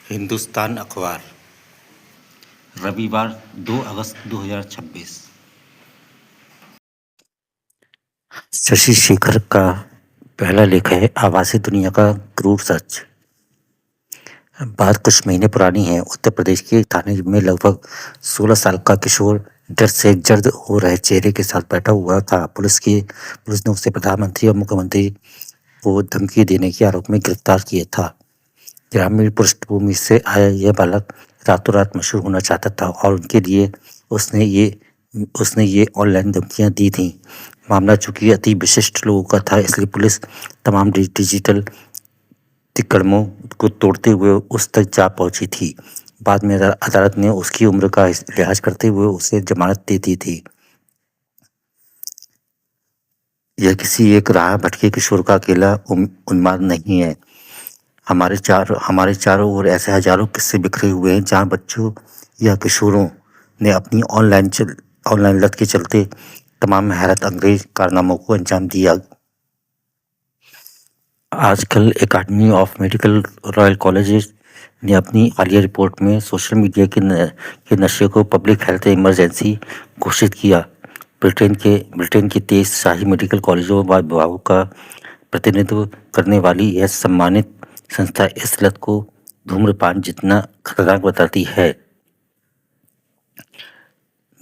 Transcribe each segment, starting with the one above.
हिंदुस्तान अखबार, रविवार 2 अगस्त 2026। शशि शेखर का पहला लेख है आभासी दुनिया का क्रूर सच। बात कुछ महीने पुरानी है। उत्तर प्रदेश के एक थाने में लगभग 16 साल का किशोर डर से जर्द हो रहे चेहरे के साथ बैठा हुआ था। पुलिस ने उसे प्रधानमंत्री और मुख्यमंत्री को धमकी देने के आरोप में गिरफ्तार किया था। ग्रामीण पृष्ठभूमि से आया यह बालक रातों रात मशहूर होना चाहता था और उनके लिए उसने ये ऑनलाइन धमकियां दी थीं। मामला चूंकि अति विशिष्ट लोगों का था, इसलिए पुलिस तमाम डिजिटल तिकड़मों को तोड़ते हुए उस तक जा पहुंची थी। बाद में अदालत ने उसकी उम्र का लिहाज करते हुए उसे जमानत दे दी थी। यह किसी एक राह भटके किशोर का अकेला उन्माद नहीं है। हमारे चारों ओर ऐसे हजारों किस्से बिखरे हुए हैं जहां बच्चों या किशोरों ने अपनी ऑनलाइन लत के चलते तमाम हैरत अंगेज कारनामों को अंजाम दिया। आजकल academy of medical royal colleges ने अपनी हालिया रिपोर्ट में सोशल मीडिया के नशे को पब्लिक हेल्थ इमरजेंसी घोषित किया। ब्रिटेन के 23 शाही मेडिकल कॉलेजों व विभागों का प्रतिनिधित्व करने वाली यह सम्मानित संस्था इस लत को धूम्रपान जितना खतरनाक बताती है।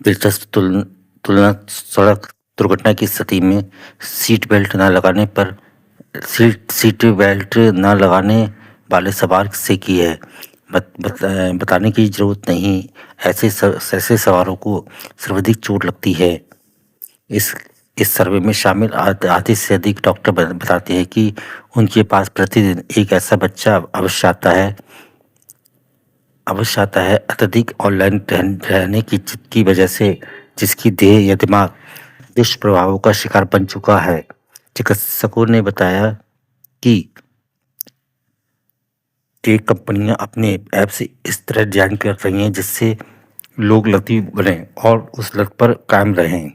दिलचस्प तुलना सड़क दुर्घटना की स्थिति में सीट बेल्ट न लगाने वाले सवार से की है। बताने की जरूरत नहीं, ऐसे सवारों को सर्वाधिक चोट लगती है। इस सर्वे में शामिल आधे से अधिक डॉक्टर बताते हैं कि उनके पास प्रतिदिन एक ऐसा बच्चा अवश्य आता है अत्यधिक ऑनलाइन रहने की वजह से, जिसकी देह या दिमाग दुष्प्रभावों का शिकार बन चुका है। चिकित्सकों ने बताया कि टेक कंपनियां अपने ऐप से इस तरह डिजाइन कर रही हैं जिससे लोग लती बने और उस लत पर कायम रहें।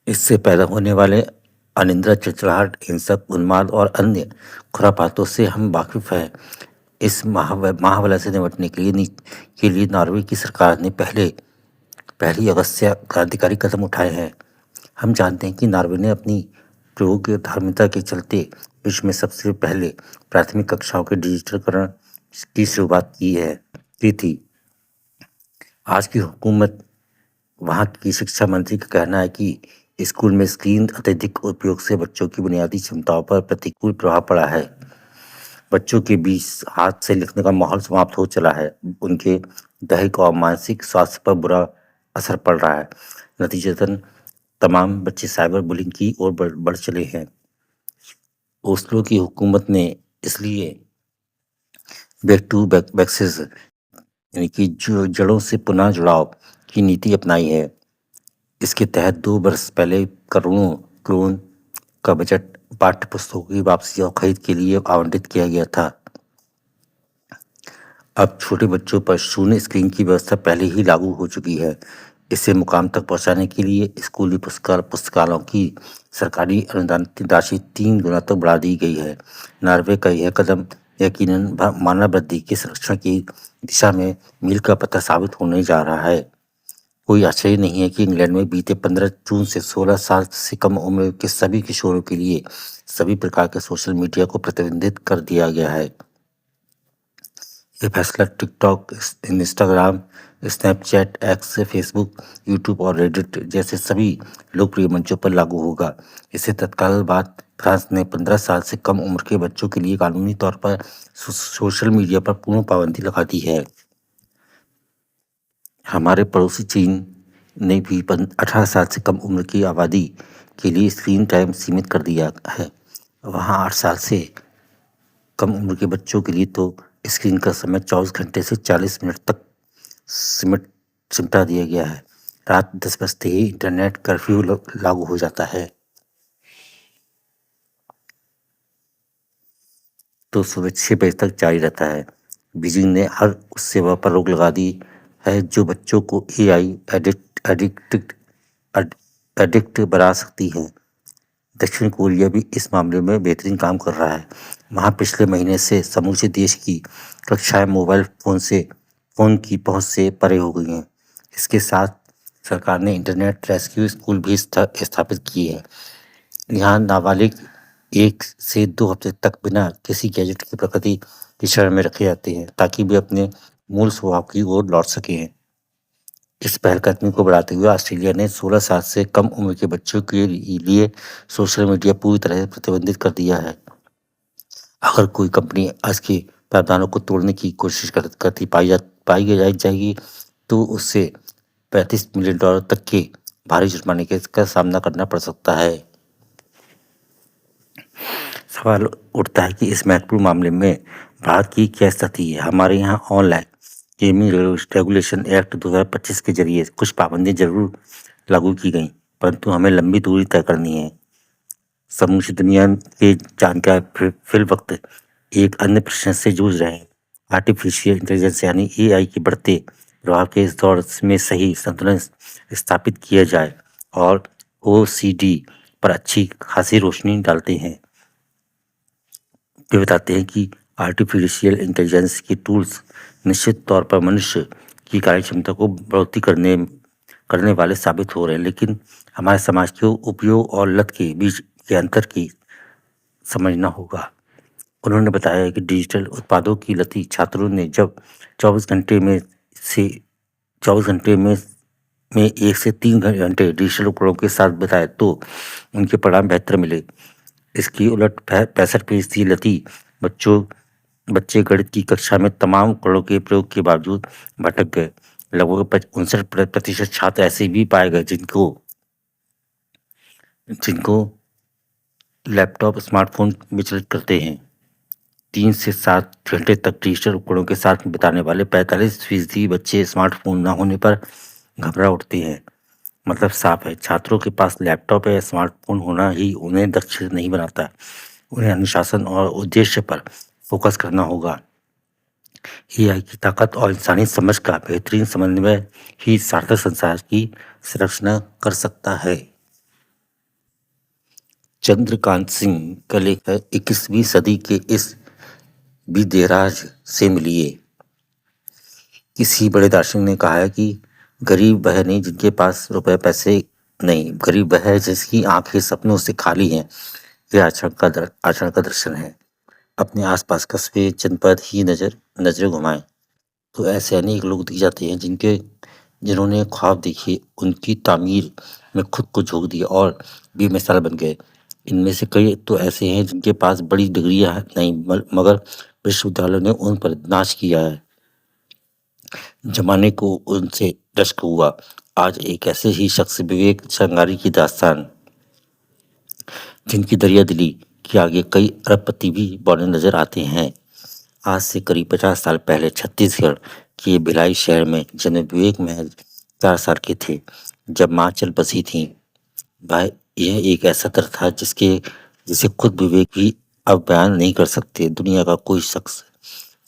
इससे पैदा होने वाले अनिद्रा, चिड़चिड़ाहट, हिंसक उन्माद और अन्य खुरापातों से हम वाकिफ हैं। इस महावलय से निपटने के लिए नॉर्वे की सरकार ने पहली अगस्त से क्रांतिकारी कदम उठाए हैं। हम जानते हैं कि नॉर्वे ने अपनी प्रयोग धार्मिकता के चलते विश्व में सबसे पहले प्राथमिक कक्षाओं के डिजिटलीकरण की शुरुआत की थी। आज की हुकूमत, वहाँ की शिक्षा मंत्री का कहना है कि स्कूल में स्क्रीन अत्यधिक उपयोग से बच्चों की बुनियादी क्षमताओं पर प्रतिकूल प्रभाव पड़ा है। बच्चों के बीच हाथ से लिखने का माहौल समाप्त हो चला है। उनके दैहिक और मानसिक स्वास्थ्य पर बुरा असर पड़ रहा है। नतीजतन तमाम बच्चे साइबर बुलिंग की ओर बढ़ चले हैं। ओस्लो की हुकूमत ने इसलिए बैक टू बेसिक्स यानी कि जड़ों से पुनः जुड़ाव की नीति अपनाई है। इसके तहत 2 वर्ष पहले करोड़ों क्रोन का बजट पाठ्य पुस्तकों की वापसी और खरीद के लिए आवंटित किया गया था। अब छोटे बच्चों पर शून्य स्क्रीन की व्यवस्था पहले ही लागू हो चुकी है। इसे मुकाम तक पहुंचाने के लिए स्कूली पुस्तकालयों की सरकारी अनुदानित राशि 3 गुना तक बढ़ा दी गई है। नॉर्वे का यह कदम यकीनन मानव वृद्धि के संरक्षण की दिशा में मील का पत्थर साबित होने जा रहा है। कोई आश्चर्य नहीं है कि इंग्लैंड में बीते 15 जून से 16 साल से कम उम्र के सभी किशोरों के लिए सभी प्रकार के सोशल मीडिया को प्रतिबंधित कर दिया गया है। यह फैसला TikTok, Instagram, Snapchat, x, Facebook, YouTube और रेडिट जैसे सभी लोकप्रिय मंचों पर लागू होगा। इससे तत्काल बाद फ्रांस ने 15 साल से कम उम्र के बच्चों के लिए कानूनी तौर पर सोशल मीडिया पर पूर्ण पाबंदी लगा दी है। हमारे पड़ोसी चीन ने भी 18 साल से कम उम्र की आबादी के लिए स्क्रीन टाइम सीमित कर दिया है। वहाँ 8 साल से कम उम्र के बच्चों के लिए तो स्क्रीन का समय 24 घंटे से 40 मिनट तक सिमटा दिया गया है। रात 10 बजते ही इंटरनेट कर्फ्यू लागू हो जाता है तो सुबह 6 बजे तक जारी रहता है। बीजिंग ने हर उस सेवा पर रोक लगा दी है जो बच्चों को एआई एडिक्ट बना सकती है। दक्षिण कोरिया भी इस मामले में बेहतरीन काम कर रहा है। वहाँ पिछले महीने से समूचे देश की कक्षाएं मोबाइल फ़ोन की पहुंच से परे हो गई हैं। इसके साथ सरकार ने इंटरनेट रेस्क्यू स्कूल भी स्थापित किए हैं। यहाँ नाबालिग 1 से 2 हफ्ते तक बिना किसी गैजेट की प्रकृति की शरण में रखे जाते हैं, ताकि वे अपने मूल स्वभाव की ओर लौट सकें। इस पहलकदमी को बढ़ाते हुए ऑस्ट्रेलिया ने 16 साल से कम उम्र के बच्चों के लिए सोशल मीडिया पूरी तरह से प्रतिबंधित कर दिया है। अगर कोई कंपनी आज के प्रावधानों को तोड़ने की कोशिश करती पाई जाएगी, तो उससे $35 मिलियन तक के भारी जुर्माने का सामना करना पड़ सकता है। सवाल उठता है कि इस महत्वपूर्ण मामले में भारत की क्या स्थिति है। हमारे यहाँ ऑनलाइन गेमिंग रेगुलेशन एक्ट 2025 के जरिए कुछ पाबंदियां जरूर लागू की गई, परंतु हमें लंबी दूरी तय करनी है। समूची दुनिया के जानकार फिल वक्त एक अन्य प्रश्न से जूझ रहे हैं। आर्टिफिशियल इंटेलिजेंस यानी AI के बढ़ते प्रभाव के इस दौर में सही संतुलन स्थापित किया जाए और OECD पर अच्छी खासी रोशनी डालते हैं। वे बताते हैं कि आर्टिफिशियल इंटेलिजेंस के टूल्स निश्चित तौर पर मनुष्य की कार्यक्षमता को बढ़ोतरी करने वाले साबित हो रहे हैं, लेकिन हमारे समाज के उपयोग और लत के बीच के अंतर की समझना होगा। उन्होंने बताया कि डिजिटल उत्पादों की लती छात्रों ने जब 24 घंटे में 1 से 3 घंटे डिजिटल उपकरणों के साथ बिताए तो उनके परिणाम बेहतर मिले। इसकी उलट 65% लती बच्चे गणित की कक्षा में तमाम उपकरणों के प्रयोग के बावजूद भटक गए। लगभग 59% छात्र ऐसे भी पाए गए जिनको लैपटॉप स्मार्टफोन विचलित करते हैं। 3 से 7 घंटे तक डिजिटल उपकरणों के साथ बिताने वाले 45% बच्चे स्मार्टफोन न होने पर घबरा उठते हैं। मतलब साफ है, छात्रों के पास लैपटॉप या स्मार्टफोन होना ही उन्हें दक्ष नहीं बनाता। उन्हें अनुशासन और उद्देश्य पर फोकस करना होगा। AI की ताकत और इंसानी समझ का बेहतरीन समन्वय ही सार्थक संसार की संरचना कर सकता है। चंद्रकांत सिंह का लेख है 21वीं सदी के इस विदेराज से मिलिए। किसी बड़े दार्शनिक ने कहा है कि गरीब वह नहीं जिनके पास रुपए पैसे नहीं, गरीब वह है जिसकी आंखें सपनों से खाली हैं। यह आचरण का दर्शन है। अपने आसपास कस्बे जनपद ही नजरें घुमाएं तो ऐसे अनेक लोग दिख जाते हैं जिन्होंने ख्वाब देखे, उनकी तामीर में खुद को झोंक दिया और बेमिसाल बन गए। इनमें से कई तो ऐसे हैं जिनके पास बड़ी डिग्रियां नहीं, मगर विश्वविद्यालयों ने उन पर नाश किया है। जमाने को उनसे रश्क हुआ। आज एक ऐसे ही शख्स विवेक संगारी की दास्तान, जिनकी दरिया दिली के आगे कई अरबपति भी बौने नजर आते हैं। आज से करीब 50 साल पहले छत्तीसगढ़ के भिलाई शहर में जन्मे विवेक महज 4 साल के थे जब माँ चल बसी थी। भाई, यह एक ऐसा दर्द था जिसे खुद विवेक भी अब बयान नहीं कर सकते। दुनिया का कोई शख्स,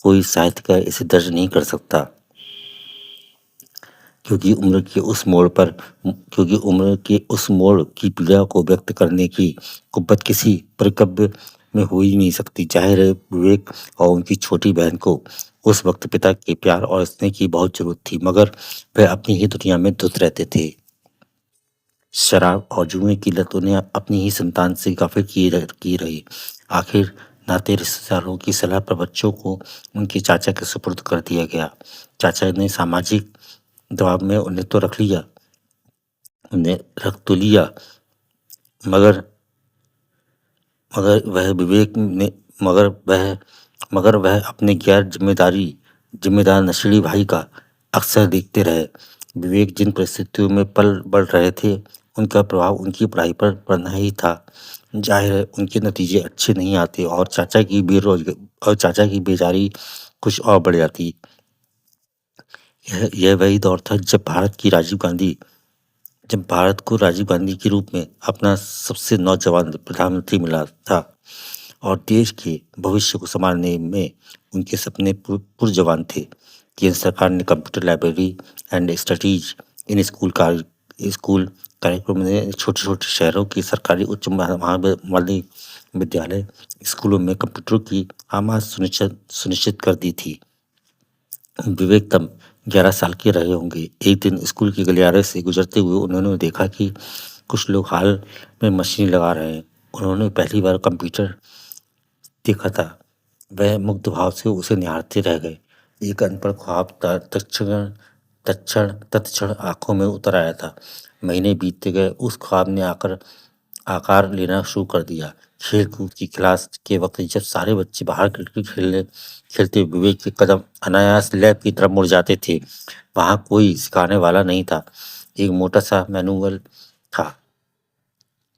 कोई साहित्यकार इसे दर्ज नहीं कर सकता, क्योंकि उम्र के उस मोड़ की पीड़ा को व्यक्त करने की कुव्वत किसी परिकव्य में हो ही नहीं सकती। जाहिर है, विवेक और उनकी छोटी बहन को उस वक्त पिता के प्यार और स्नेह की बहुत जरूरत थी, मगर वह अपनी ही दुनिया में धुत रहते थे। शराब और जुए की लत उन्हें अपनी ही संतान से गाफिल की रही। आखिर नाते रिश्तेदारों की सलाह पर बच्चों को उनके चाचा के सुपुर्द कर दिया गया। चाचा ने सामाजिक दबाव में उन्हें रख तो लिया, मगर वह अपने गैर जिम्मेदार नशेड़ी भाई का अक्सर देखते रहे। विवेक जिन परिस्थितियों में पल बढ़ रहे थे, उनका प्रभाव उनकी पढ़ाई पर पड़ना ही था। जाहिर है, उनके नतीजे अच्छे नहीं आते और चाचा की बेजारी कुछ और बढ़ जाती। यह वही दौर था जब भारत को राजीव गांधी के रूप में अपना सबसे नौजवान प्रधानमंत्री मिला था और देश के भविष्य को संभालने में उनके सपने पुरजवान थे। केंद्र सरकार ने computer library and studies in school school कार्यक्रम ने छोटे-छोटे शहरों की सरकारी उच्च माध्यमिक विद्यालय स्कूलों में कंप्यूटर की आमद सुनिश्चित कर दी थी। विवेक तब 11 साल के रहे होंगे। एक दिन स्कूल के गलियारे से गुजरते हुए उन्होंने देखा कि कुछ लोग हाल में मशीन लगा रहे हैं। उन्होंने पहली बार कंप्यूटर देखा था। वह मुग्ध भाव से उसे निहारते रह गए। एक अनपढ़ ख्वाब तत्क्षण आंखों में उतर आया था। महीने बीतते गए, उस ख्वाब ने आकार लेना शुरू कर दिया। खेल कूद की क्लास के वक्त जब सारे बच्चे बाहर क्रिकेट खेलते विवेक के कदम अनायास लैब की तरफ मुड़ जाते थे। वहां कोई सिखाने वाला नहीं था। एक मोटा सा मैनुअल था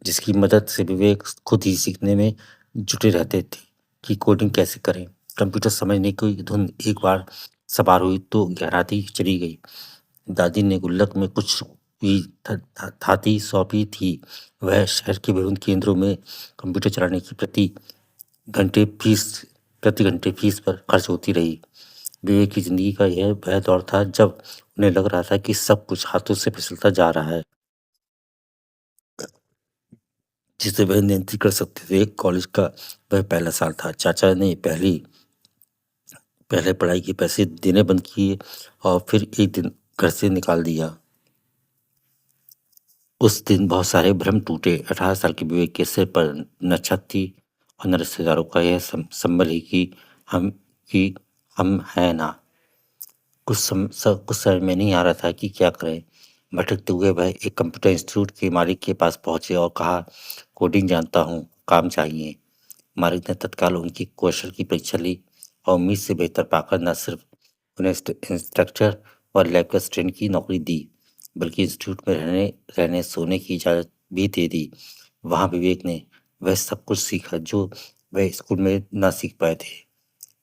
जिसकी मदद से विवेक खुद ही सीखने में जुटे रहते थे कि कोडिंग कैसे करें। कंप्यूटर समझने की धुन एक बार सवार हुई तो गहराती चली गई। दादी ने गुल्लक में कुछ भी थाती सौंपी थी। वह शहर के विभिन्न केंद्रों में कंप्यूटर चलाने की प्रति घंटे फीस पर खर्च होती रही। विवेक की जिंदगी का यह वह दौर था जब उन्हें लग रहा था कि सब कुछ हाथों से फिसलता जा रहा है, जिसे वह नियंत्रित कर सकते थे। कॉलेज का वह पहला साल था। चाचा ने पहले पढ़ाई के पैसे देने बंद किए और फिर एक दिन घर से निकाल दिया। उस दिन बहुत सारे भ्रम टूटे। 18 साल के विवेक के सिर पर न छत थी और न रिश्तेदारों का यह संबल ही हम कि हम हैं ना। कुछ समझ में नहीं आ रहा था कि क्या करें। भटकते हुए वह एक कंप्यूटर इंस्टीट्यूट के मालिक के पास पहुंचे और कहा, कोडिंग जानता हूँ, काम चाहिए। मालिक ने तत्काल उनकी कौशल की परीक्षा ली और उम्मीद से बेहतर पाकर न सिर्फ उन्हें इंस्ट्रक्टर और लैब असिस्टेंट की नौकरी दी, बल्कि इंस्टीट्यूट में रहने सोने की इजाज़त भी दे दी। वहाँ विवेक ने वह सब कुछ सीखा जो वह स्कूल में ना सीख पाए थे।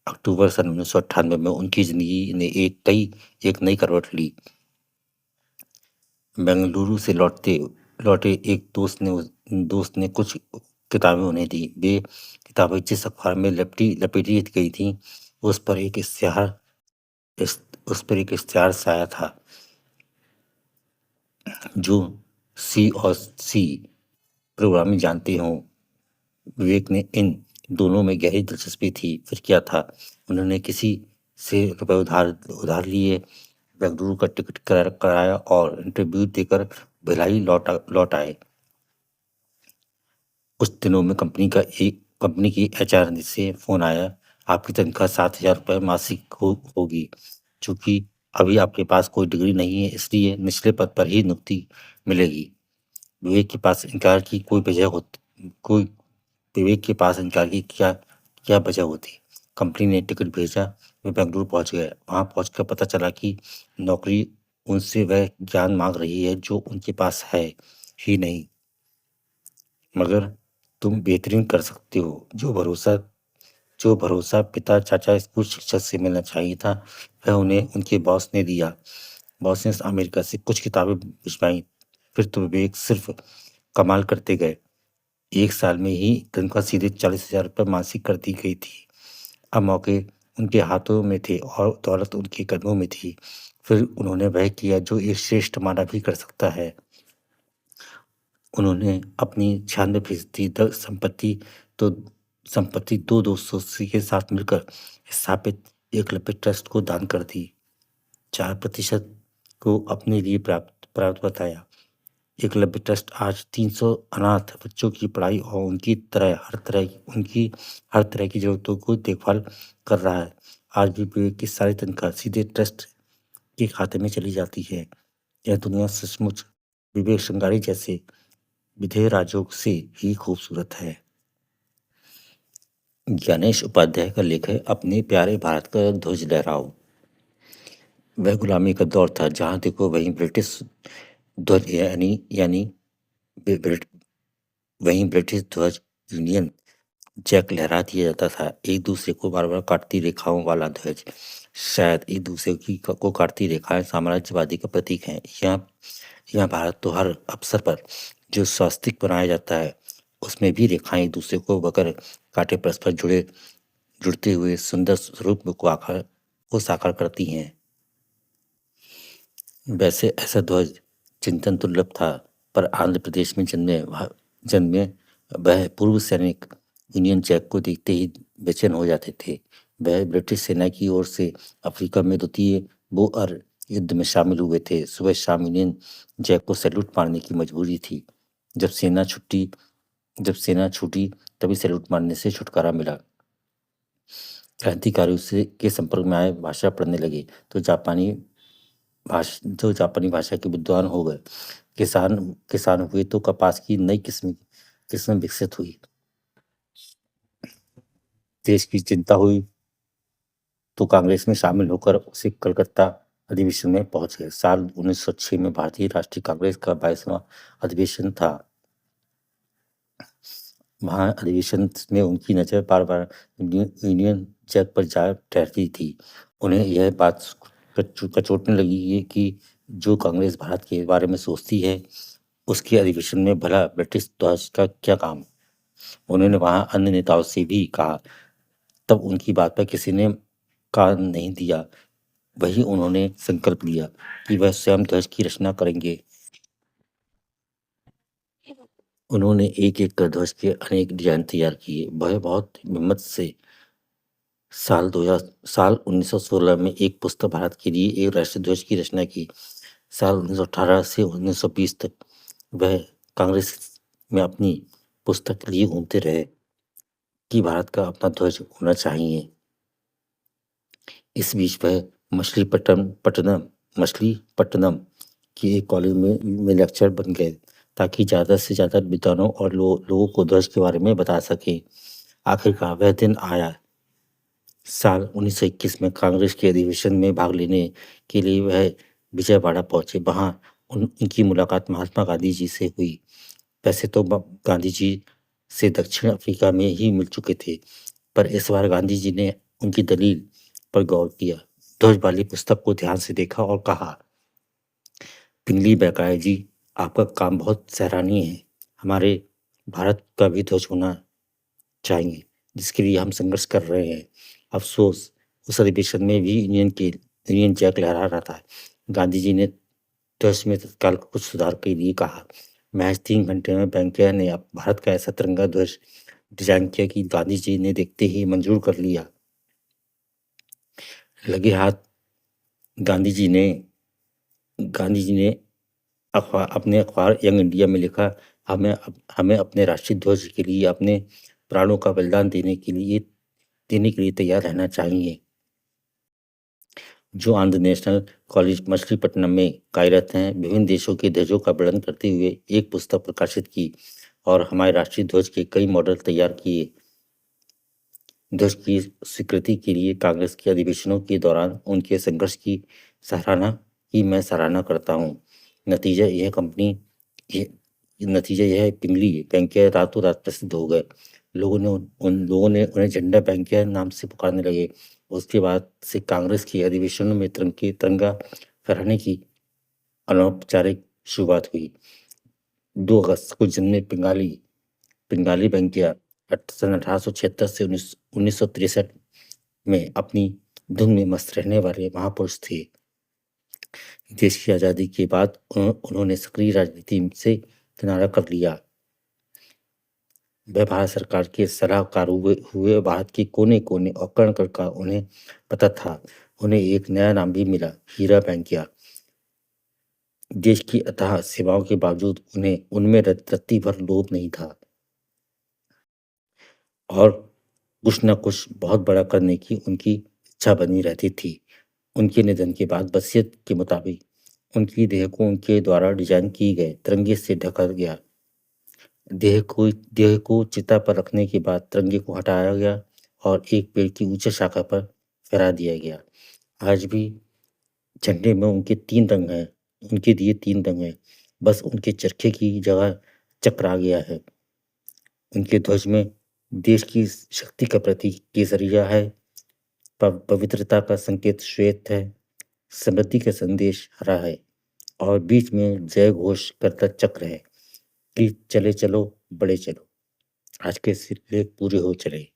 अक्टूबर सन 1998 में उनकी जिंदगी ने एक नई करवट ली। बेंगलुरु से लौटे एक दोस्त ने कुछ किताबें उन्हें दी। वे किताबें जिस अखबार में लपेटी गई थीं, उस पर एक इश्तिहार साया था जो सी प्रोग्रामिंग जानते हों। विवेक ने इन दोनों में गहरी दिलचस्पी थी। फिर क्या था, उन्होंने किसी से रुपए उधार लिए, बेंगलुरु का टिकट कराया और इंटरव्यू देकर भिलाई लौट आए। कुछ दिनों में कंपनी की HR से फोन आया, आपकी तनख्वाह 7,000 रुपये मासिक होगी। चूंकि अभी आपके पास कोई डिग्री नहीं है, इसलिए निचले पद पर ही नियुक्ति मिलेगी। विवेक के पास इनकार की क्या क्या वजह होती। कंपनी ने टिकट भेजा। वे बेंगलुरु पहुंच गए। वहां पहुंचकर पता चला कि नौकरी उनसे वह ज्ञान मांग रही है जो उनके पास है ही नहीं, मगर तुम बेहतरीन कर सकते हो। जो भरोसा पिता चाचा स्कूल शिक्षक से मिलना चाहिए था, वह उन्हें उनके बॉस ने दिया। बॉस ने अमेरिका से कुछ किताबें भिजवाई। फिर तो विवेक सिर्फ कमाल करते गए। एक साल में ही तनख्वाह सीधे 40,000 रुपये मासिक कर दी गई थी। अब मौके उनके हाथों में थे और दौलत उनके कदमों में थी। फिर उन्होंने वह किया जो एक श्रेष्ठ मानव भी कर सकता है। उन्होंने अपनी 96% तो संपत्ति दो दोस्तों के साथ मिलकर स्थापित एकलव्य ट्रस्ट को दान कर दी। 4% को अपने लिए प्राप्त बताया। एकलव्य ट्रस्ट आज 300 अनाथ बच्चों की पढ़ाई और उनकी हर तरह की जरूरतों को देखभाल कर रहा है। आज भी विवेक की सारी तनख्वाह सीधे ट्रस्ट के खाते में चली जाती है। यह दुनिया सचमुच विवेक श्रृंगारी जैसे विधेय राजों से ही खूबसूरत है। ज्ञानेश उपाध्याय का लेख है, अपने प्यारे भारत का ध्वज लहराओ। वह गुलामी का दौर था जहां देखो वहीं ब्रिटिश ध्वज वहीं ब्रिटिश ध्वज यूनियन जैक लहरा दिया जाता था। एक दूसरे को बार बार काटती रेखाओं वाला ध्वज। शायद एक दूसरे को काटती रेखाएं साम्राज्यवादी का प्रतीक हैं। यहाँ भारत तो हर अवसर पर जो स्वास्तिक बनाया जाता है, उसमें भी रेखाएं एक दूसरे को बगैर काटे परस्पर जुड़ते हुए सुंदर स्वरूप को साकार करती हैं। वैसे ऐसा ध्वज चिंतन दुर्लभ था, पर आंध्र प्रदेश में जन्मे वह पूर्व सैनिक यूनियन जैक को देखते ही बेचैन हो जाते थे। वह ब्रिटिश सेना की ओर से अफ्रीका में द्वितीय बोअर युद्ध में शामिल हुए थे। सुबह शाम यूनियन जैक को सैल्यूट मारने की मजबूरी थी। जब सेना छुट्टी जब सेना छूटी तभी सैल्यूट मारने से छुटकारा मिला। क्रांतिकारियों से के संपर्क में आए, भाषा पढ़ने लगे तो जापानी भाषा के विद्वान हो गए। किसान किसान हुए तो कपास की नई किस्म विकसित हुई। देश की चिंता हुई तो कांग्रेस में शामिल होकर उसे कलकत्ता अधिवेशन में पहुंच गए। साल 1906 में भारतीय राष्ट्रीय कांग्रेस का 22वां अधिवेशन था। वहां अधिवेशन में उनकी नजर बार बार यूनियन जैक पर जा ठहरती थी। उन्हें यह बात कचोटने लगी कि जो कांग्रेस भारत के बारे में सोचती है, उसके अधिवेशन में भला ब्रिटिश ध्वज का क्या काम। उन्होंने वहां अन्य नेताओं से भी कहा, तब उनकी बात पर किसी ने कान नहीं दिया। वही उन्होंने संकल्प लिया कि वह स्वयं ध्वज की रचना करेंगे। उन्होंने एक एक कर ध्वज के अनेक डिजाइन तैयार किए। वह बहुत हिम्मत से साल 1916 में एक पुस्तक भारत के लिए एक राष्ट्रीय ध्वज की रचना की। साल 1918 से 1920 तक वह कांग्रेस में अपनी पुस्तक के लिए घूमते रहे कि भारत का अपना ध्वज होना चाहिए। इस बीच वह मछलीपट्टनम के एक कॉलेज में लेक्चरर बन गए ताकि ज़्यादा से ज़्यादा विद्वानों और लोगों को ध्वज के बारे में बता सके। आखिरकार वह दिन आया। साल 1921 में कांग्रेस के अधिवेशन में भाग लेने के लिए वह विजयवाड़ा पहुंचे। वहां उनकी मुलाकात महात्मा गांधी जी से हुई। वैसे तो गांधी जी से दक्षिण अफ्रीका में ही मिल चुके थे, पर इस बार गांधी जी ने उनकी दलील पर गौर किया। ध्वज वाली पुस्तक को ध्यान से देखा और कहा, पिंगली बैकाया जी, आपका काम बहुत सराहनीय है। हमारे भारत का भी ध्वज होना चाहिए, जिसके लिए हम संघर्ष कर रहे हैं। अफसोस, उस अधिवेशन में भी यूनियन जैक लहरा रहा था। गांधी जी ने ध्वज में तत्काल कुछ सुधार के लिए कहा। महज 3 घंटे में वेंकैया ने भारत का ऐसा तिरंगा ध्वज डिजाइन किया कि गांधी जी ने देखते ही मंजूर कर लिया। लगे हाथ गांधी जी ने अपने अखबार यंग इंडिया में लिखा, हमें अपने राष्ट्रीय ध्वज के लिए अपने प्राणों का बलिदान देने के लिए तैयार रहना चाहिए। जो आंध्र नेशनल कॉलेज मछलीपट्टनम में कार्यरत हैं, विभिन्न देशों के ध्वजों का वर्णन करते हुए एक पुस्तक प्रकाशित की और हमारे राष्ट्रीय ध्वज के कई मॉडल तैयार किए। ध्वज की स्वीकृति के लिए कांग्रेस के अधिवेशनों के दौरान उनके संघर्ष की मैं सराहना करता हूँ। नतीजा यह पिंगली वेंकैया रातों रात प्रसिद्ध हो गए। लोगों ने उन्हें झंडा वेंकैया नाम से पुकारने लगे। उसके बाद से कांग्रेस के अधिवेशनों में तिरंगा फहराने की अनौपचारिक शुरुआत हुई। 2 अगस्त को जन्मे पिंगाली वेंकैया सन 1876 से 1963 में अपनी धुन में मस्त रहने वाले महापुरुष थे। देश की आज़ादी के बाद उन्होंने सक्रिय राजनीति से किनारा कर लिया। वह भारत सरकार के सलाहकार हुए। भारत के कोने कोने और कण कण का उन्हें पता था। उन्हें एक नया नाम भी मिला, हीरा वेंकैया। देश की अथाह सेवाओं के बावजूद उनमें रत्ती भर लोभ नहीं था और कुछ न कुछ बहुत बड़ा करने की उनकी इच्छा बनी रहती थी। उनके निधन के बाद वसीयत के मुताबिक उनकी देह को उनके द्वारा डिजाइन की गए तिरंगे से ढका गया। देह को चिता पर रखने के बाद तिरंगे को हटाया गया और एक पेड़ की ऊंचे शाखा पर फहरा दिया गया। आज भी झंडे में उनके दिए 3 रंग हैं। बस उनके चरखे की जगह चक्र आ गया है। उनके ध्वज में देश की शक्ति का प्रतीक केसरिया है, पवित्रता का संकेत श्वेत है, समृद्धि का संदेश हरा है और बीच में जय घोष करता चक्र है कि चले चलो बड़े चलो। आज के सिलसिले पूरे हो चले।